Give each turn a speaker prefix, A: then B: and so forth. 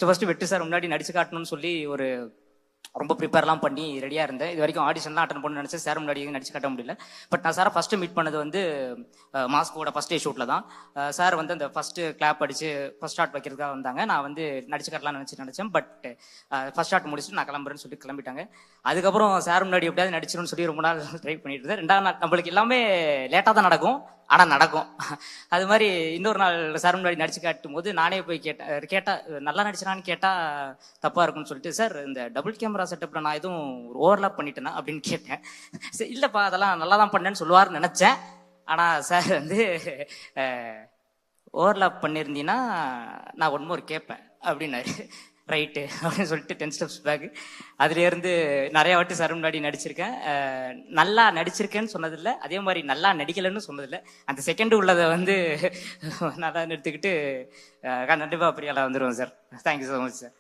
A: First வெற்றி sir முன்னாடி நடிச்சு காட்டணும்னு சொல்லி ஒரு ரொம்ப ப்ரிப்பேர்லாம் பண்ணி ரெடியாக இருந்தேன். இது வரைக்கும் ஆடிஷன்லாம் அட்டன் பண்ண நினச்சேன். சார் முன்னாடி நடிச்சு காட்ட முடியல. பட் நான் சாரை ஃபஸ்ட்டு மீட் பண்ணது வந்து மாஸ்கோட ஃபஸ்ட் டே ஷூட்டில் தான். சார் வந்து அந்த ஃபஸ்ட்டு கிளாப் அடித்து ஃபஸ்ட் ஷாட் வைக்கிறதுக்காக வந்தாங்க. நான் வந்து நடிச்சு காட்டலாம்னு நினச்சேன். பட் ஃபஸ்ட் ஷாட் முடிச்சுட்டு நான் கிளம்புறேன்னு சொல்லி கிளம்பிட்டாங்க. அதுக்கப்புறம் சார் முன்னாடி எப்படியாவது நடிச்சிடும்னு சொல்லி ரொம்ப நாள் ட்ரை பண்ணிட்டு இருந்தேன். 2வது நாள் நம்மளுக்கு எல்லாமே லேட்டாக தான் நடக்கும், ஆனால் நடக்கும். அது மாதிரி இன்னொரு நாள் சார் முன்னாடி நடிச்சு காட்டும் போது நானே போய் கேட்டா நல்லா நடிச்சிடான்னு கேட்டால் தப்பாக இருக்குன்னு சொல்லிட்டு, சார் இந்த டபுள் கேமரா செட்டப்பில் நான் எதுவும் ஓவர்லாப் பண்ணிட்டேனா அப்படின்னு கேட்டேன். சரி இல்லைப்பா அதெல்லாம் நல்லா தான் பண்ணேன்னு சொல்லுவார்னு நினச்சேன். ஆனால் சார் வந்து ஓவர்லாப் பண்ணியிருந்தீங்கன்னா நான் ஒன் மோர் கேட்பேன் அப்படின்னாரு. ரைட்டு அப்படின்னு சொல்லிட்டு 10 ஸ்டெப்ஸ் பேக். அதுலேருந்து நிறைய வாட்டி சார் முன்னாடி நடிச்சிருக்கேன். நல்லா நடிச்சிருக்கேன்னு சொன்னதில்லை, அதே மாதிரி நல்லா நடிக்கலைன்னு சொன்னதில்லை. அந்த செகண்டு உள்ளதை வந்து நல்லா எடுத்துக்கிட்டு கண்டிப்பாக அப்படியெல்லாம் வந்துடுவோம் sir. Thank you so much sir.